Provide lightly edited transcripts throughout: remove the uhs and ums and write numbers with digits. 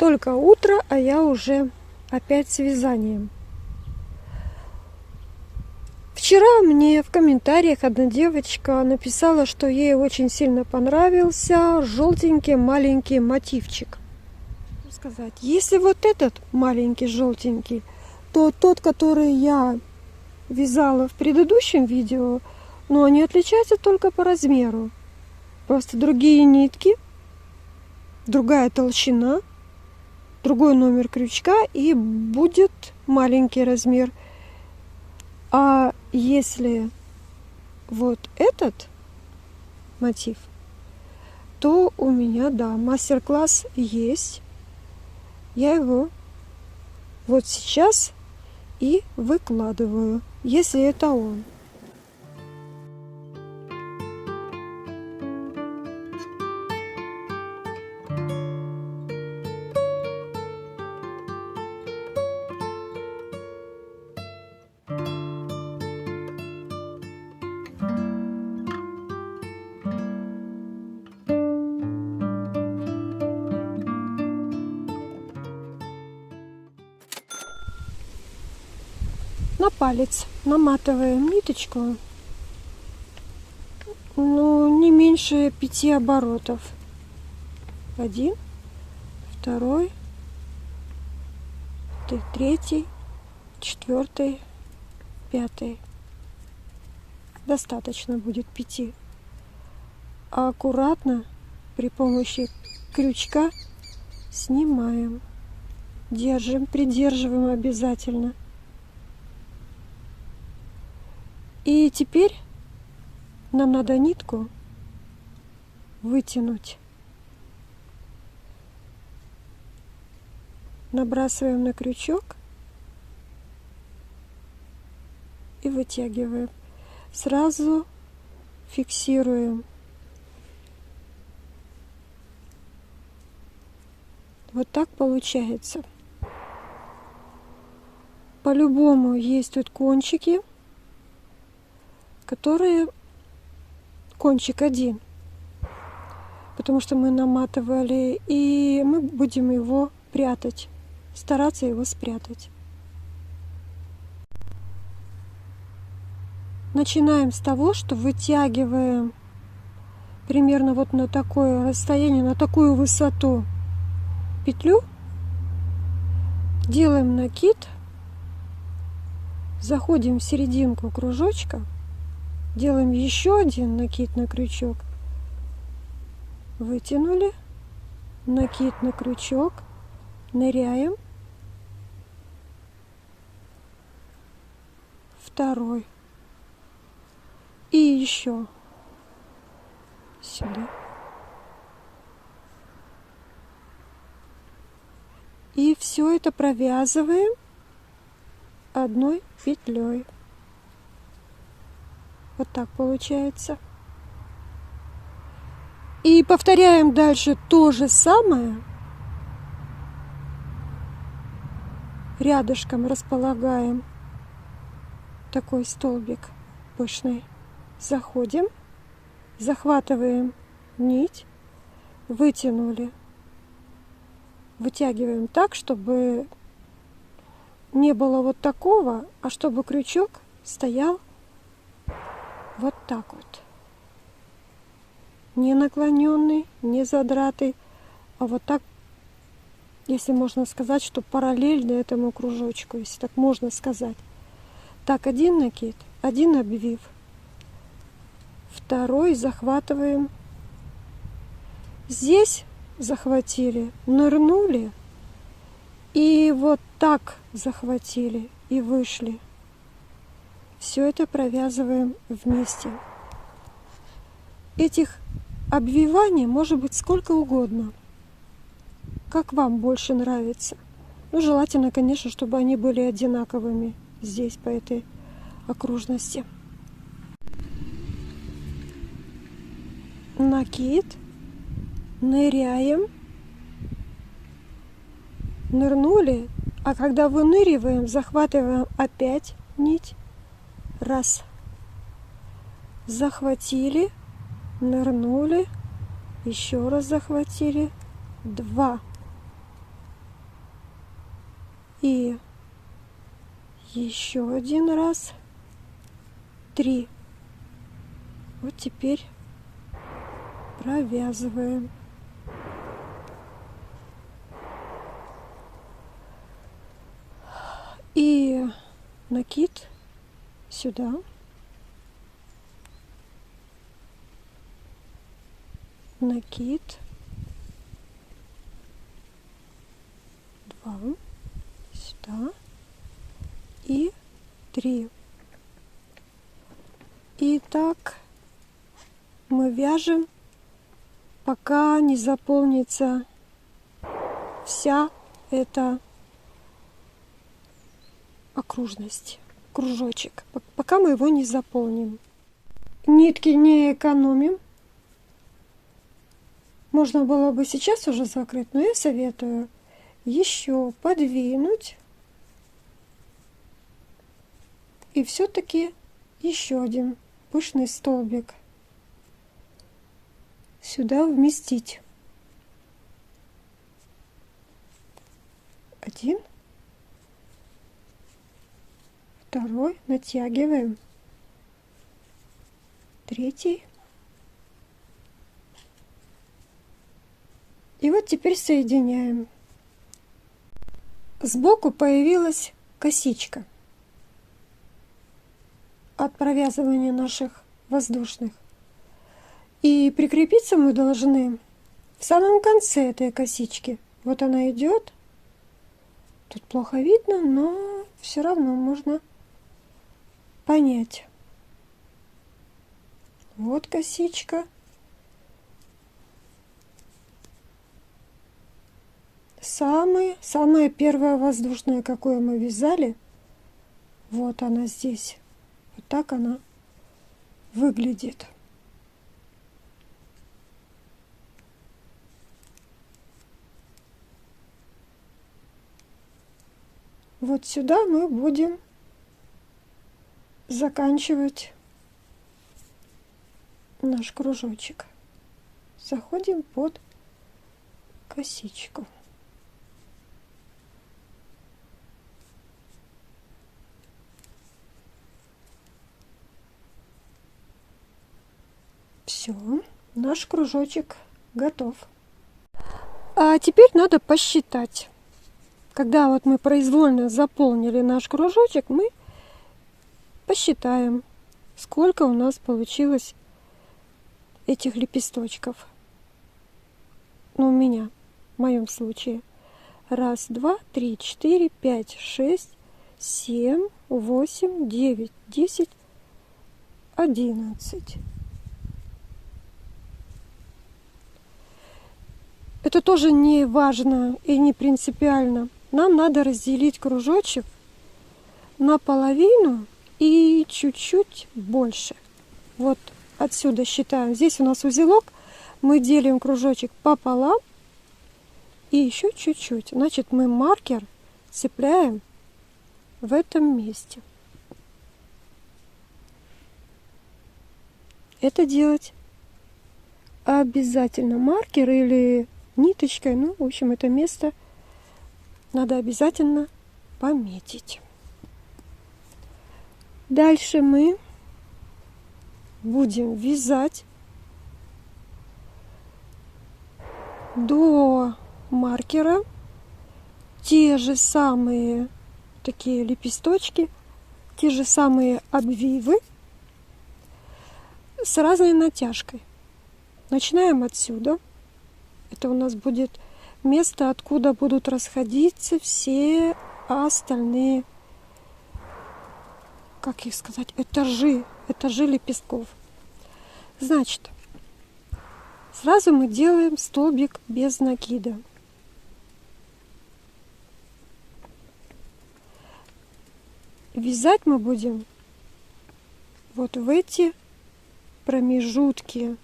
Только утро, а я уже опять с вязанием. Вчера мне в комментариях одна девочка написала, что ей очень сильно понравился желтенький маленький мотивчик. Сказать, если вот этот маленький желтенький, то тот, который я вязала в предыдущем видео, но они отличаются только по размеру. Просто другие нитки, другая толщина, другой номер крючка, и будет маленький размер. А если вот этот мотив, то у меня, да, мастер-класс есть. Я его вот сейчас и выкладываю, если это он. На палец наматываем ниточку, ну, не меньше 5 оборотов. 1, 2, 3, 4, 5. Достаточно будет 5. А аккуратно при помощи крючка снимаем. Держим, придерживаем обязательно. И теперь нам надо нитку вытянуть. Набрасываем на крючок и вытягиваем. Сразу фиксируем. Вот так получается. По-любому есть тут кончики, которые кончик один, потому что мы наматывали, и мы будем его прятать, стараться его спрятать. Начинаем с того, что вытягиваем примерно вот на такое расстояние, на такую высоту петлю, делаем накид, заходим в серединку кружочка, делаем еще один накид на крючок, вытянули, накид на крючок, ныряем, второй и еще сюда. И все это провязываем одной петлей. Вот так получается. И повторяем дальше то же самое. Рядышком располагаем такой столбик пышный. Заходим, захватываем нить, вытянули. Вытягиваем так, чтобы не было вот такого, а чтобы крючок стоял вот так вот. Не наклоненный, не задратый, а вот так, если можно сказать, что параллельно этому кружочку, если так можно сказать. Так, один накид, один обвив, второй захватываем. Здесь захватили, нырнули, и вот так захватили и вышли. Все это провязываем вместе. Этих обвиваний может быть сколько угодно, как вам больше нравится. Ну, желательно, конечно, чтобы они были одинаковыми здесь, по этой окружности. Накид, ныряем, нырнули, а когда выныриваем, захватываем опять нить. Раз. Захватили, нырнули, еще раз захватили. 2. И еще один раз. 3. Вот теперь провязываем. И накид сюда. Накид. 2. Сюда. И 3. И так мы вяжем, пока не заполнится вся эта окружность, кружочек, пока мы его не заполним. Нитки не экономим. Можно было бы сейчас уже закрыть, но я советую еще подвинуть и все-таки еще один пышный столбик сюда вместить. 1, 2, натягиваем, 3. И вот теперь соединяем. Сбоку появилась косичка от провязывания наших воздушных. И прикрепиться мы должны в самом конце этой косички. Вот она идет. Тут плохо видно, но все равно можно понять. Вот косичка. Самая первая воздушная, какую мы вязали. Вот она здесь. Вот так она выглядит. Вот сюда мы будем заканчивать наш кружочек. Заходим под косичку. Все, наш кружочек готов. А теперь надо посчитать. Когда вот мы произвольно заполнили наш кружочек, мы посчитаем, сколько у нас получилось этих лепесточков. Ну, у меня, в моем случае. 1, 2, 3, 4, 5, 6, 7, 8, 9, 10, 11. Это тоже не важно и не принципиально. Нам надо разделить кружочек наполовину и чуть-чуть больше. Вот отсюда считаем. Здесь у нас узелок. Мы делим кружочек пополам и еще чуть-чуть. Значит, мы маркер цепляем в этом месте. Это делать обязательно маркер или ниточкой. Ну, в общем, это место надо обязательно пометить. Дальше мы будем вязать до маркера те же самые такие лепесточки, те же самые обвивы с разной натяжкой. Начинаем отсюда. Это у нас будет место, откуда будут расходиться все остальные, как их сказать, этажи лепестков. Значит, сразу мы делаем столбик без накида. Вязать мы будем вот в эти промежутки.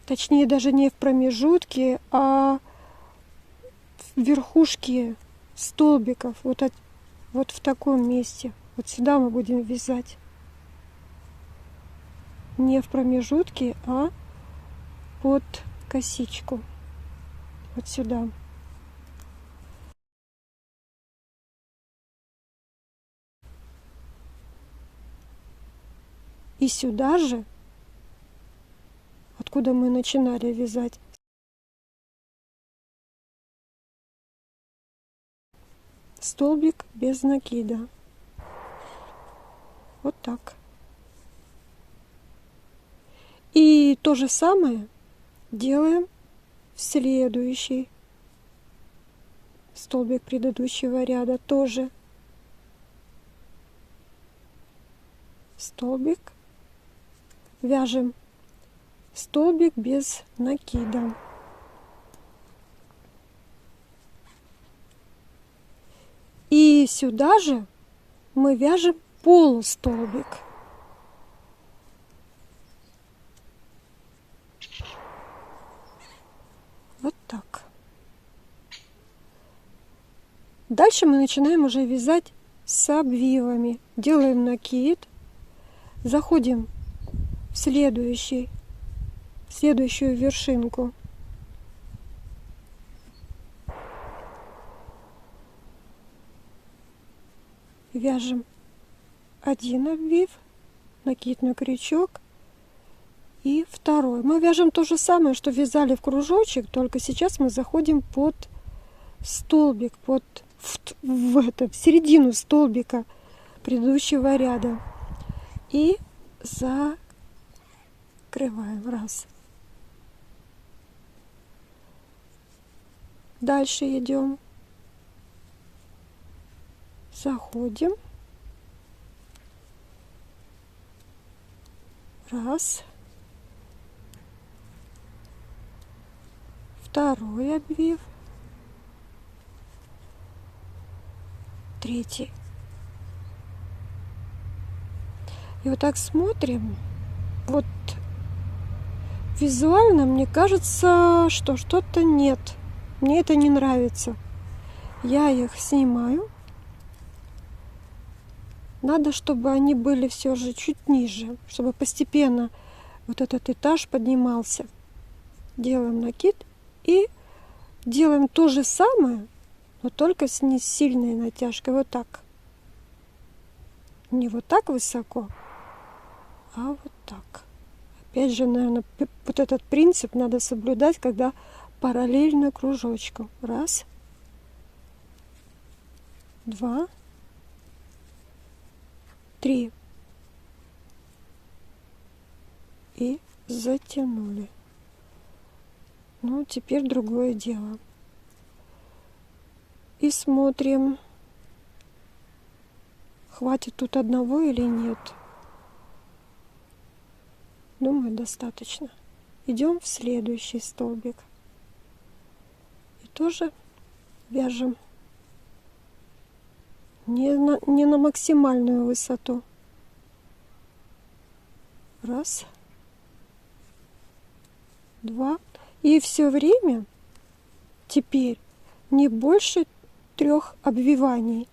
Точнее, даже не в промежутке, а в верхушке столбиков. Вот в таком месте. Вот сюда мы будем вязать. Не в промежутке, а под косичку. Вот сюда. И сюда же, откуда мы начинали вязать, столбик без накида. Вот так. И то же самое делаем в следующий столбик предыдущего ряда. Тоже столбик, вяжем столбик без накида. И сюда же мы вяжем полустолбик. Вот так. Дальше мы начинаем уже вязать с обвивами. Делаем накид, заходим в следующую вершинку. Вяжем один обвив, накид на крючок и второй. Мы вяжем то же самое, что вязали в кружочек, только сейчас мы заходим под столбик, в середину столбика предыдущего ряда и закрываем. Раз. Дальше идем. Заходим. Раз. Второй обвив. Третий. И вот так смотрим. Вот визуально мне кажется, что что-то нет. Мне это не нравится. Я их снимаю. Надо, чтобы они были все же чуть ниже, чтобы постепенно вот этот этаж поднимался. Делаем накид и делаем то же самое, но только с не сильной натяжкой. Вот так. Не вот так высоко, а вот так. Опять же, наверное, вот этот принцип надо соблюдать, когда параллельно кружочку. Раз. Два. Три. И затянули. Ну, теперь другое дело. И смотрим, хватит тут одного или нет. Думаю, достаточно. Идем в следующий столбик. И тоже вяжем не на максимальную высоту. Раз. Два. И все время теперь не больше 3 обвиваний,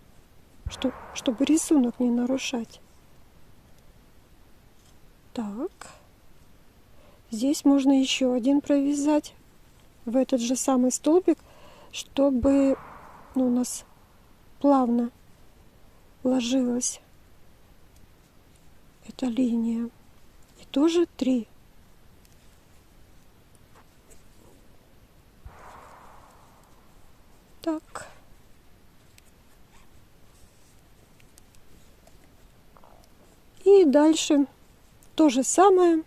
чтобы рисунок не нарушать. Так. Здесь можно еще один провязать в этот же самый столбик, чтобы у нас плавно ложилась эта линия. И тоже 3. Так. И дальше то же самое.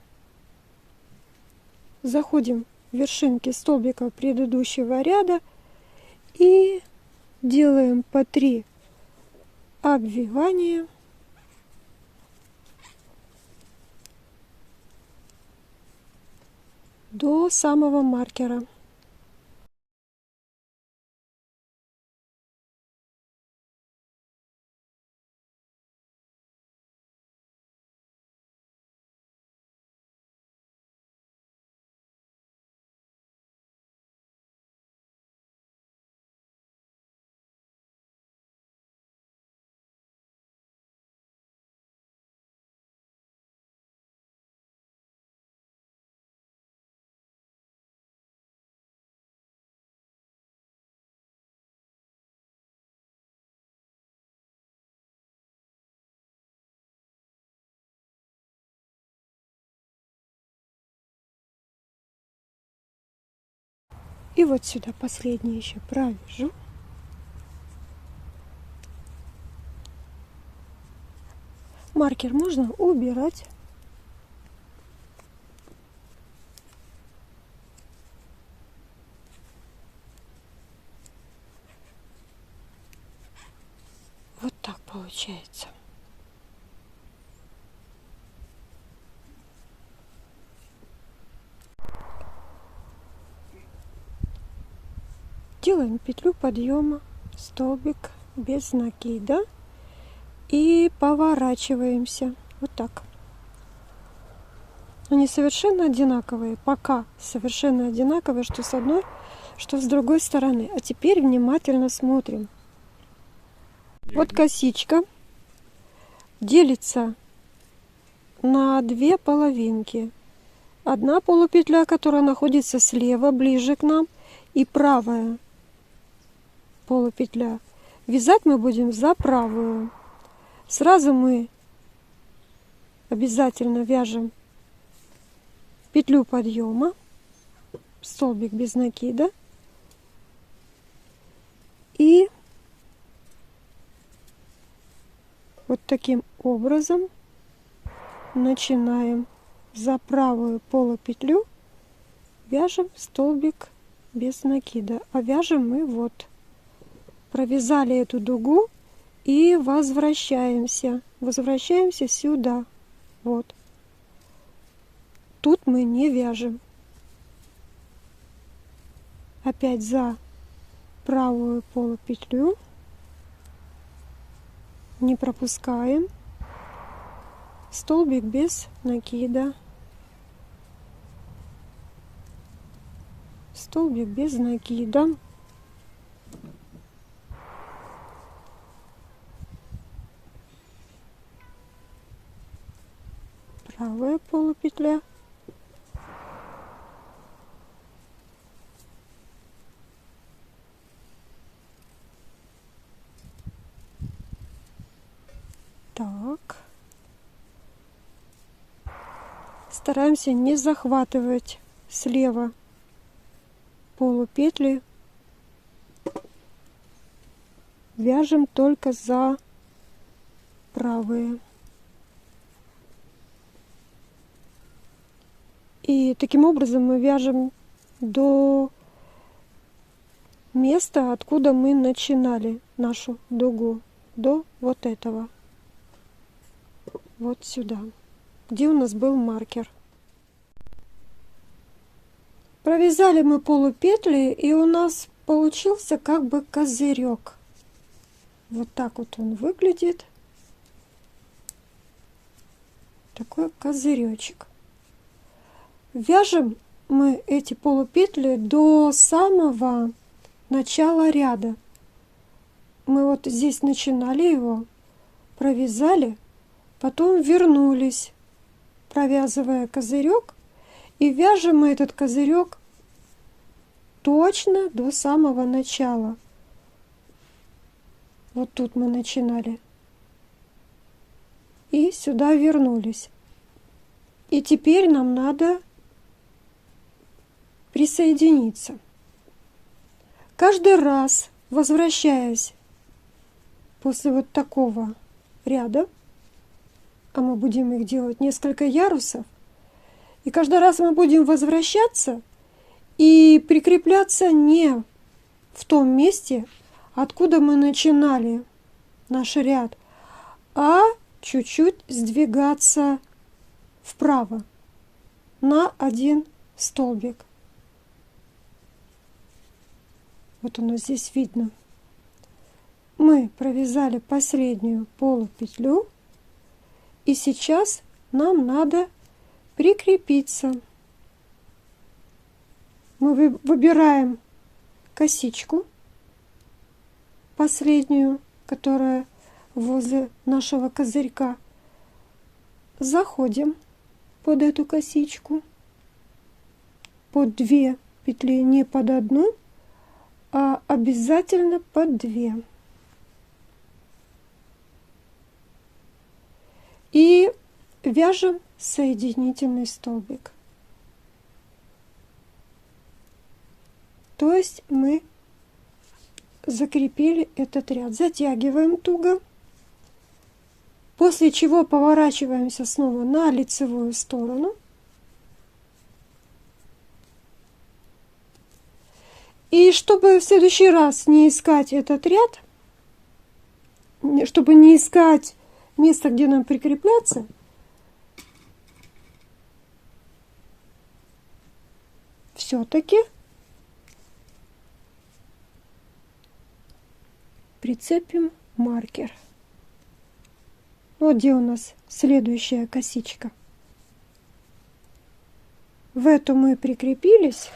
Заходим в вершинки столбиков предыдущего ряда и делаем по 3 обвивания. До самого маркера. И вот сюда последний еще провяжу. Маркер можно убирать. Вот так получается. Делаем петлю подъема, столбик без накида и поворачиваемся. Вот так. Они совершенно одинаковые, пока совершенно одинаковые, что с одной, что с другой стороны. А теперь внимательно смотрим. Вот косичка делится на две половинки. Одна полупетля, которая находится слева, ближе к нам, и правая полупетля. Вязать мы будем за правую. Сразу мы обязательно вяжем петлю подъема, столбик без накида, и вот таким образом начинаем за правую полупетлю, вяжем столбик без накида. А вяжем мы вот, провязали эту дугу и возвращаемся сюда. Вот тут мы не вяжем. Опять за правую полупетлю, не пропускаем, столбик без накида, столбик без накида, правая полупетля, так, стараемся не захватывать слева полупетли, вяжем только за правые. И таким образом мы вяжем до места, откуда мы начинали нашу дугу, до вот этого, вот сюда, где у нас был маркер. Провязали мы полупетли, и у нас получился как бы козырек. Вот так вот он выглядит. Такой козыречек. Вяжем мы эти полупетли до самого начала ряда. Мы вот здесь начинали его, провязали, потом вернулись, провязывая козырек, и вяжем мы этот козырек точно до самого начала. Вот тут мы начинали. И сюда вернулись. И теперь нам надо присоединиться. Каждый раз, возвращаясь после вот такого ряда, а мы будем их делать несколько ярусов, и каждый раз мы будем возвращаться и прикрепляться не в том месте, откуда мы начинали наш ряд, а чуть-чуть сдвигаться вправо на один столбик. Вот оно здесь видно. Мы провязали последнюю полупетлю, и сейчас нам надо прикрепиться. Мы выбираем косичку, последнюю, которая возле нашего козырька. Заходим под эту косичку, под 2 петли, не под одну, а обязательно под 2. И вяжем соединительный столбик. То есть мы закрепили этот ряд. Затягиваем туго. После чего поворачиваемся снова на лицевую сторону. И чтобы в следующий раз не искать этот ряд, чтобы не искать место, где нам прикрепляться, все-таки прицепим маркер. Вот где у нас следующая косичка. В эту мы прикрепились,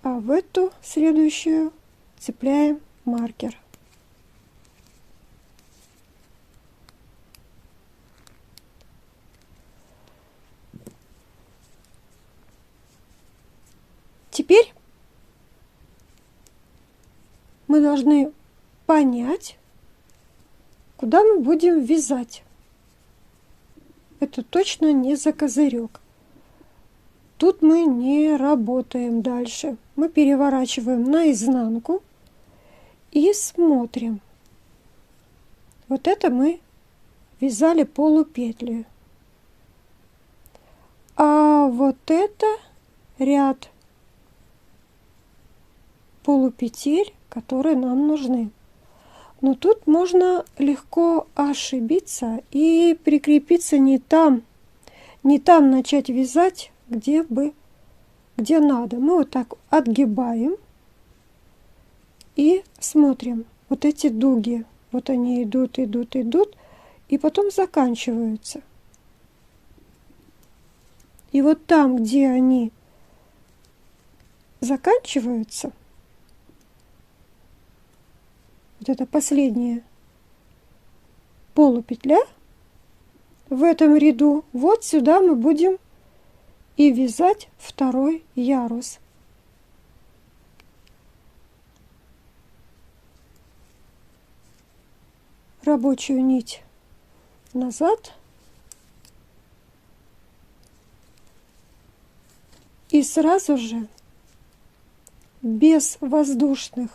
а в эту следующую цепляем маркер. Теперь мы должны понять, куда мы будем вязать. Это точно не за козырек. Тут мы не работаем дальше. Мы переворачиваем наизнанку и смотрим. Вот это мы вязали полупетли. А вот это ряд полупетель, которые нам нужны. Но тут можно легко ошибиться и прикрепиться не там начать вязать, где надо. Мы вот так отгибаем и смотрим. Вот эти дуги, вот они идут, и потом заканчиваются. И вот там, где они заканчиваются, вот это последняя полупетля в этом ряду, вот сюда мы будем и вязать второй ярус. Рабочую нить назад и сразу же без воздушных,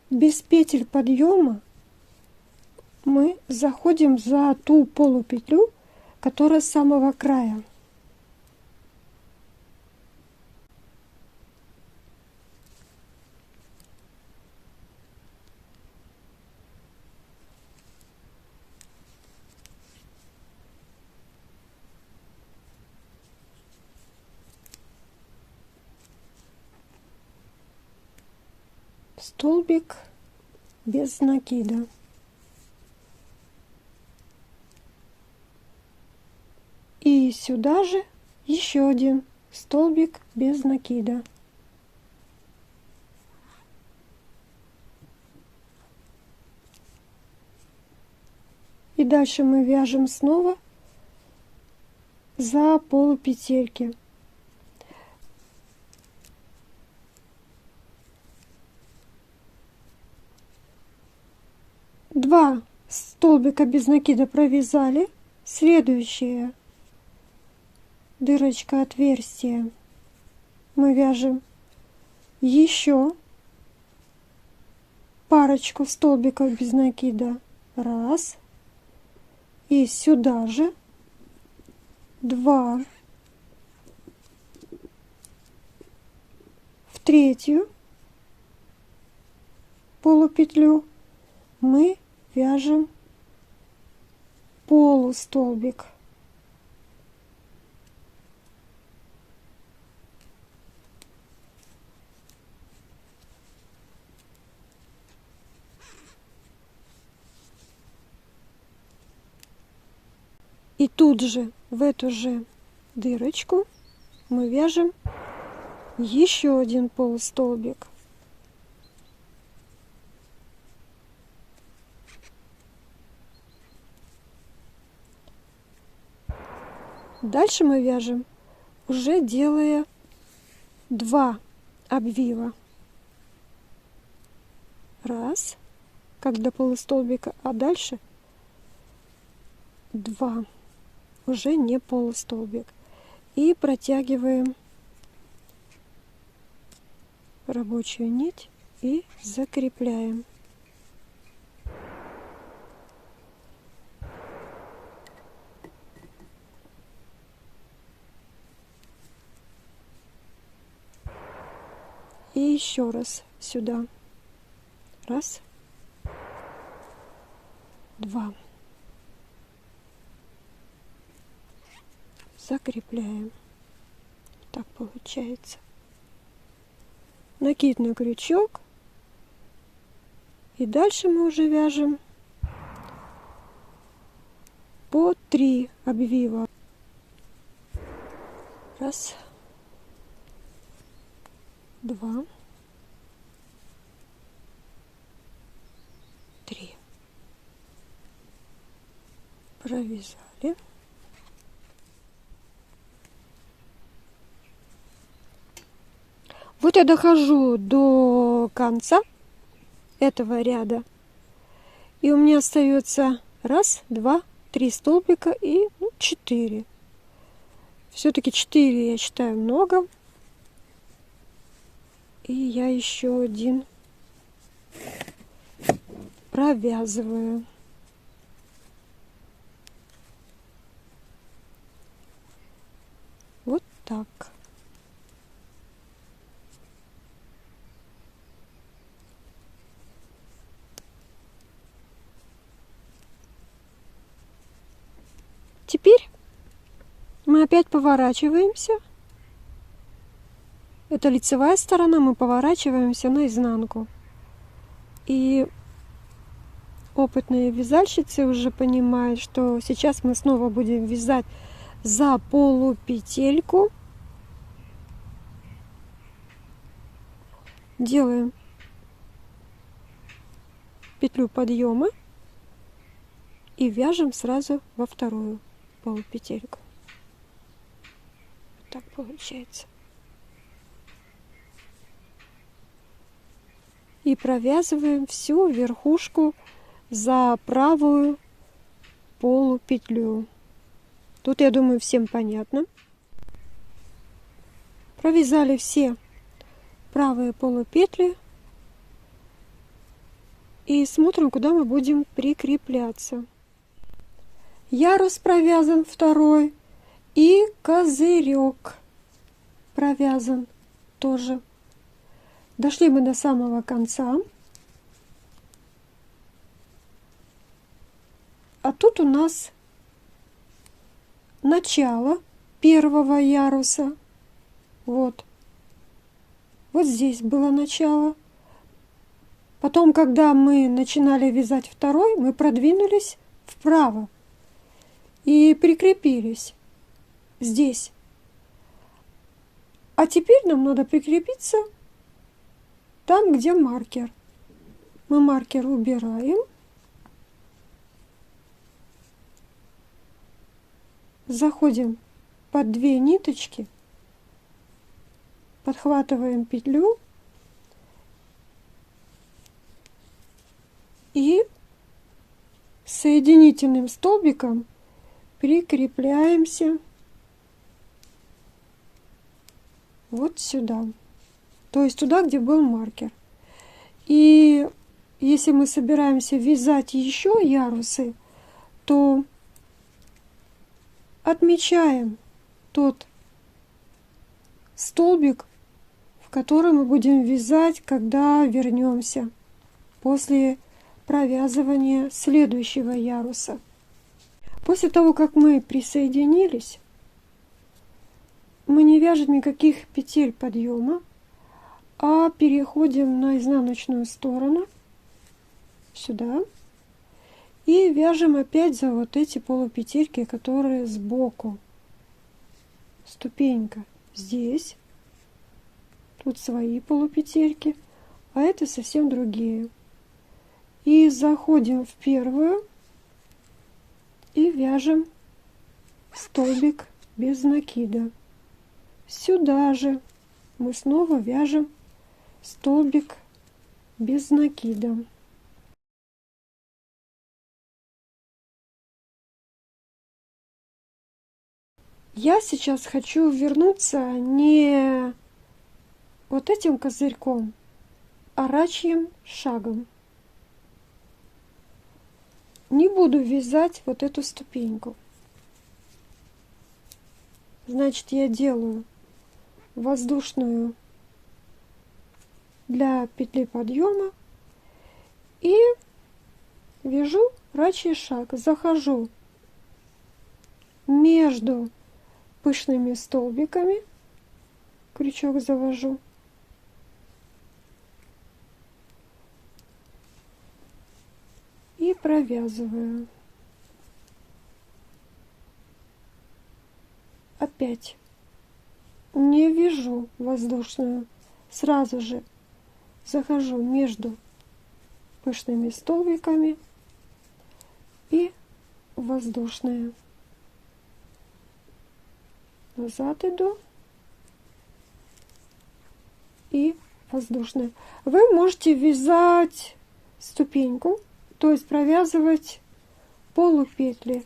без петель подъема мы заходим за ту полупетлю, которая с самого края. Столбик без накида. И сюда же еще один столбик без накида. И дальше мы вяжем снова за полупетельки. Два столбика без накида провязали. Следующая дырочка, отверстие, мы вяжем еще парочку столбиков без накида. Раз. И сюда же 2. В третью полупетлю мы вяжем полустолбик. И тут же, в эту же дырочку, мы вяжем еще один полустолбик. Дальше мы вяжем, уже делая 2 обвива. Раз, как до полустолбика, а дальше 2, уже не полустолбик. И протягиваем рабочую нить и закрепляем. И еще раз сюда. Раз, два. Закрепляем. Так получается. Накид на крючок. И дальше мы уже вяжем по 3 обвива. Раз, два, три. Провязали. Вот я дохожу до конца этого ряда, и у меня остается раз, два, три столбика и 4. Все-таки 4 я считаю много, и я еще один провязываю. Вот так. Теперь мы опять поворачиваемся. Это лицевая сторона, мы поворачиваемся наизнанку. И опытные вязальщицы уже понимают, что сейчас мы снова будем вязать за полупетельку. Делаем петлю подъема и вяжем сразу во вторую полупетельку. Так получается. И провязываем всю верхушку за правую полупетлю. Тут, я думаю, всем понятно. Провязали все правые полупетли и смотрим, куда мы будем прикрепляться. Ярус провязан второй и козырек провязан тоже. Дошли мы до самого конца. А тут у нас начало первого яруса. Вот. Вот здесь было начало. Потом, когда мы начинали вязать второй, мы продвинулись вправо и прикрепились здесь. А теперь нам надо прикрепиться там, где маркер. Мы маркер убираем. Заходим под 2 ниточки, подхватываем петлю и соединительным столбиком прикрепляемся вот сюда, то есть туда, где был маркер. И если мы собираемся вязать еще ярусы, то отмечаем тот столбик, в который мы будем вязать, когда вернемся после провязывания следующего яруса. После того, как мы присоединились, мы не вяжем никаких петель подъема, а переходим на изнаночную сторону сюда и вяжем опять за вот эти полупетельки, которые сбоку. Ступенька здесь, тут свои полупетельки, а это совсем другие. И заходим в первую и вяжем столбик без накида. Сюда же мы снова вяжем столбик без накида. Я сейчас хочу вернуться не вот этим козырьком орачьим шагом. Не буду вязать вот эту ступеньку. Значит, я делаю воздушную для петли подъема и вяжу рачий шаг. Захожу между пышными столбиками, крючок завожу. И провязываю. Опять не вяжу воздушную, сразу же захожу между пышными столбиками и воздушные. Назад иду и воздушные. Вы можете вязать ступеньку, то есть провязывать полупетли.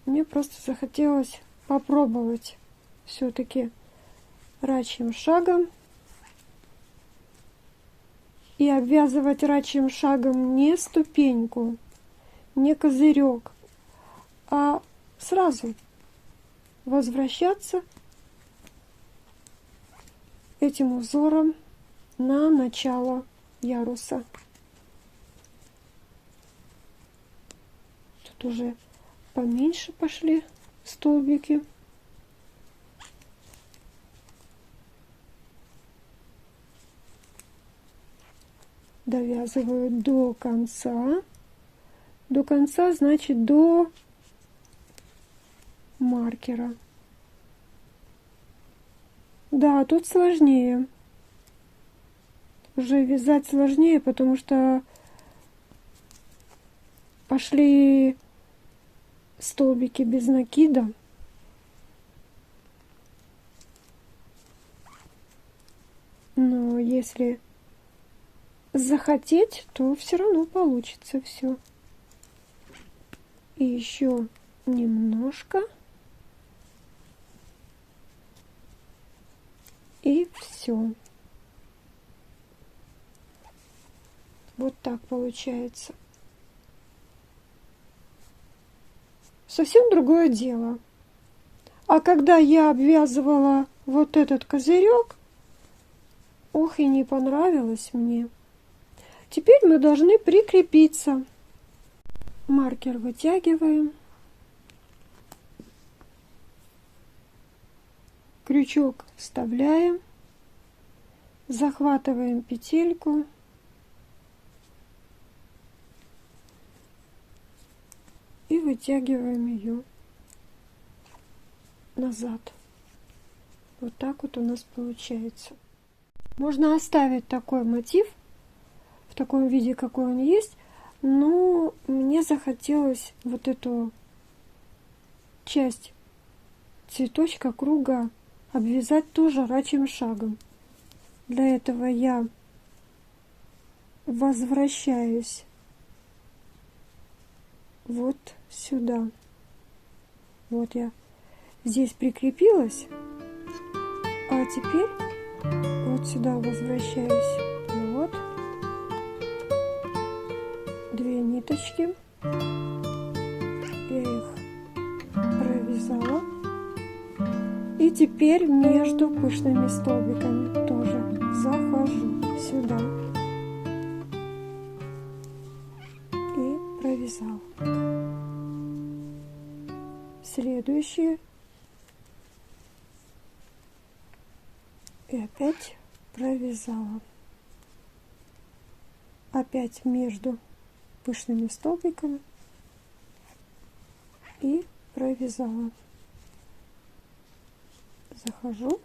Мне просто захотелось попробовать все-таки рачьим шагом. И обвязывать рачьим шагом не ступеньку, не козырек, а сразу возвращаться этим узором на начало яруса. Тут уже поменьше пошли столбики. Довязываю до конца. До конца, значит, до маркера. Да, тут сложнее. Уже вязать сложнее, потому что пошли столбики без накида. Но если захотеть, то все равно получится все. И еще немножко. И все. Вот так получается. Совсем другое дело. А когда я обвязывала вот этот козырек, ох, и не понравилось мне. Теперь мы должны прикрепиться. Маркер вытягиваем. Крючок вставляем. Захватываем петельку. И вытягиваем ее назад. Вот так вот у нас получается. Можно оставить такой мотив в таком виде, какой он есть, но мне захотелось вот эту часть цветочка, круга обвязать тоже рачьим шагом. Для этого я возвращаюсь вот сюда. Вот я здесь прикрепилась, а теперь вот сюда возвращаюсь. Вот. 2 ниточки. Я их провязала. И теперь между пышными столбиками тоже захожу сюда. И провязала. Следующие. И опять провязала. Опять между пышными столбиками и провязала. Захожу